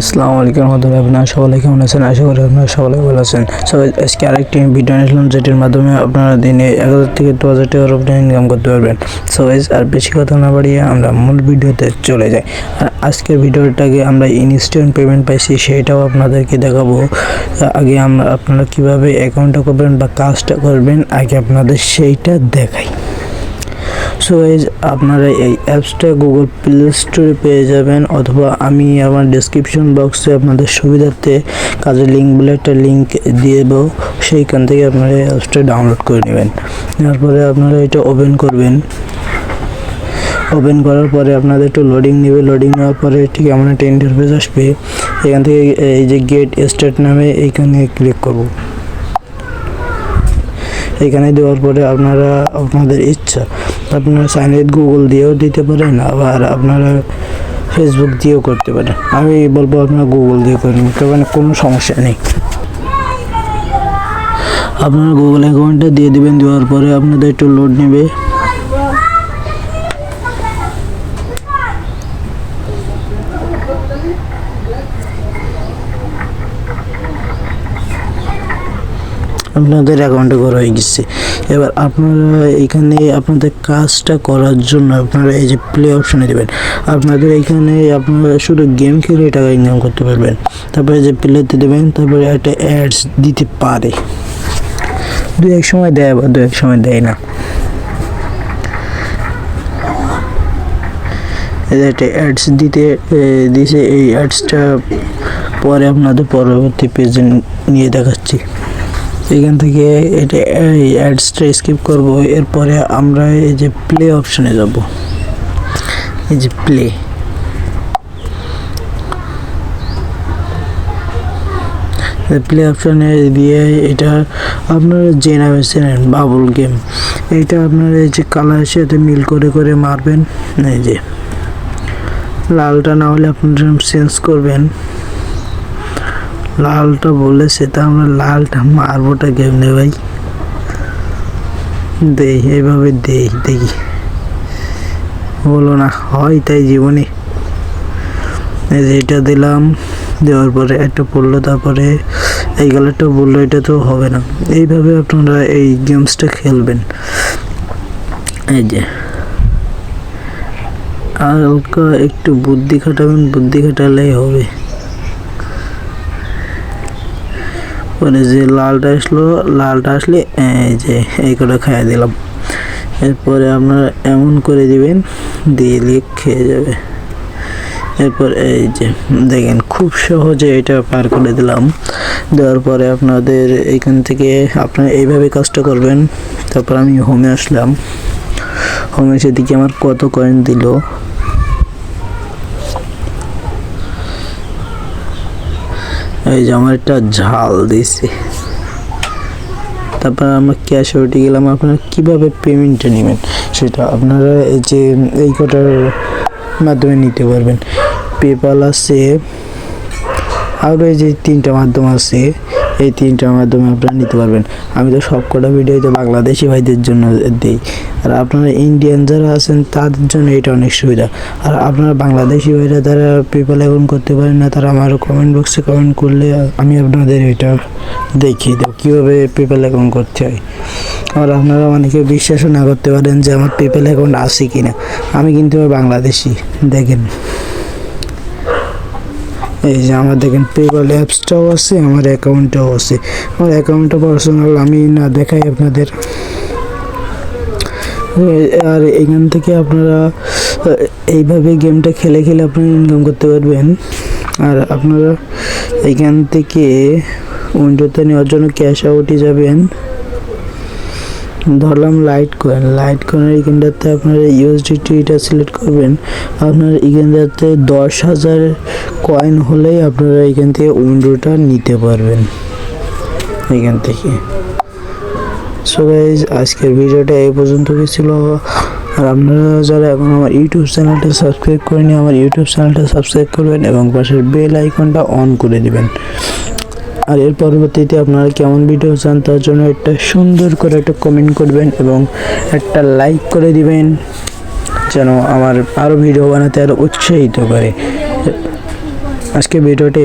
আসসালামু আলাইকুম রহমতুল্লাহ। আপনারা সকলে কেমন আছেন? আশা করি আপনারা সকলে ভালো আছেন। সো আজকে আরেকটি ভিডিও নিলাম, যেটির মাধ্যমে আপনারা দিনে 1000 থেকে 2000 টাকার উপরে ইনকাম করতে পারবেন। সো আর বেশি কথা না বাড়িয়ে আমরা মূল ভিডিওতে চলে যাই। আর আজকের ভিডিওটাকে আমরা ইনস্ট্যান্ট পেমেন্ট পাইছি সেটাও আপনাদেরকে দেখাবো। আগে আপনারা কিভাবে অ্যাকাউন্টটা করবেন বা কাজটা করবেন আগে আপনাদের সেইটা দেখাই। সো আপনারা এই অ্যাপসটা গুগল প্লে স্টোরে পেয়ে যাবেন, অথবা আমি আমার ডেসক্রিপশন বক্সে আপনাদের সুবিধার্থে কাজের লিঙ্ক বলে একটা লিঙ্ক দিয়ে দেবো, সেইখান থেকে আপনারা এই অ্যাপসটা ডাউনলোড করে নেবেন। তারপরে আপনারা এটা ওপেন করবেন। ওপেন করার পরে আপনাদের একটু লোডিং নেবে। লোডিং নেওয়ার পরে ঠিক এমন একটা ইন্টারফেস আসবে। এখান থেকে এই যে গেট স্টার্ট নামে এইখানে ক্লিক করব। এখানে দেওয়ার পরে আপনাদের ইচ্ছা, আপনারা সাইন ইন গুগল দিয়েও দিতে পারেন, আবার আপনারা ফেসবুক দিয়েও করতে পারেন। আমি বলবো আপনারা গুগল দিয়ে করেন, কারণ কোনো সমস্যা নেই। আপনারা গুগল অ্যাকাউন্টটা দিয়ে দিবেন। দেওয়ার পরে আপনাদের একটু লোড নেবে। আপনাদের অ্যাকাউন্টে করা হয়ে গেছে। এবার আপনারা এখানে আপনাদের কাজটা করার জন্য আপনারা এই যে প্লে অপশনে দেবেন। আপনাদের এখানে আপনারা শুধু গেম খেলে টাকা ইনকাম করতে পারবেন। তারপরে যে প্লেতে দেবেন, তারপরে একটা অ্যাডস দিতে পারে, দু এক সময় দেয় বা দু এক সময় দেয় না। একটা অ্যাডস দিছে। এই অ্যাডসটা পরে আপনাদের পরবর্তী পেজে নিয়ে দেখাচ্ছি। এখান থেকে এটা এই অ্যাডসটা স্কিপ করব। এরপরে আমরা এই যে প্লে অপশনে যাব। এই যে প্লে অপশনে দিয়ে এটা আপনারা যে নামে চেনেন বাবুল গেম, এইটা আপনারা এই যে কালারের সাথে মিল করে করে মারবেন। এই যে লালটা না হলে আপনারা চেঞ্জ করবেন। লালটা বলেছে তা আমরা লালটা মারবোটা কেমনে ভাই? এইভাবে দেখি বলো না হয় তাই জীবনে। এই যে এটা দিলাম, দেওয়ার পরে একটা পড়লো, তারপরে এই কালারটা বললো, এটা তো হবে না। এইভাবে আপনারা এই গেমসটা খেলবেন। এই যে হালকা একটু বুদ্ধি খাটাবেন, বুদ্ধি খাটালেই হবে। পরে যে লালটা আসলে এই যে এই করে খাইয়ে দিলাম। এরপরে আপনারা এমন করে দিবেন, দিলে খেয়ে যাবে। এরপর এই যে দেখেন খুব সহজে এটা পার করে দিলাম। দেওয়ার পরে আপনাদের এইখান থেকে আপনারা এইভাবে কাজটা করবেন। তারপর আমি হোমে আসলাম। হোমে সেদিকে আমার কত কয়েন দিল, এই যে আমার একটা ঝাল দিছে। তারপর আমরা ক্যাশ আউটে গেলাম। আপনারা কিভাবে পেমেন্টটা নেবেন সেটা আপনারা এই যে এই কটার মাধ্যমে নিতে পারবেন। পেপাল আছে, আরও এই যে 3টা মাধ্যম আছে, এই 3টার মাধ্যমে আপনারা নিতে পারবেন। আমি তো সব কটা ভিডিওতে বাংলাদেশি ভাইদের জন্য দিই, আর আপনারা ইন্ডিয়ান যারা আছেন তাদের জন্য এটা অনেক সুবিধা। আর আপনারা বাংলাদেশি ভাইরা যারা পেপাল অ্যাকাউন্ট করতে পারেন না, তারা আমার কমেন্ট বক্সে কমেন্ট করলে আমি আপনাদের এটা দেখিয়ে দেবো কীভাবে পেপাল অ্যাকাউন্ট করতে হয়। আর আপনারা অনেকে বিশ্বাসও না করতে পারেন যে আমার পেপাল অ্যাকাউন্ট আছে কি না। আমি কিন্তু বাংলাদেশি। দেখেন এই যে আমার দেখেন পেপাল অ্যাপসটাও আছে, আমার অ্যাকাউন্টটাও আছে। আমার অ্যাকাউন্টটা পার্সোনাল আমি না দেখাই আপনাদের। আর এখান থেকে আপনারা এইভাবে গেমটা খেলে আপনারা ইনকাম করতে পারবেন। আর আপনারা এখান থেকে উইন্ডোতে নেওয়ার জন্য ক্যাশ আউটে যাবেন। ধরলাম লাইট কয়েন এখানটাতে আপনারা ইউএসডিটি এটা সিলেক্ট করবেন। আপনার এখানটাতে 10,000 কয়েন হলেই আপনারা এখান থেকে উইন্ডোটা নিতে পারবেন এখান থেকে। সো গাইস, আজকের ভিডিওটা এই পর্যন্ত ছিল। আর আপনারা যারা এখন আমার ইউটিউব চ্যানেলটা সাবস্ক্রাইব করেনি, আমার ইউটিউব চ্যানেলটা সাবস্ক্রাইব করবেন এবং পাশের বেল আইকনটা অন করে দিবেন। আর এর পরবর্তীতে আপনারা কেমন ভিডিও চান তার জন্য একটা সুন্দর করে একটা কমেন্ট করবেন এবং একটা লাইক করে দিবেন, যেন আমার আরও ভিডিও বানাতে আরও উৎসাহিত করে। আজকে ভিডিওটি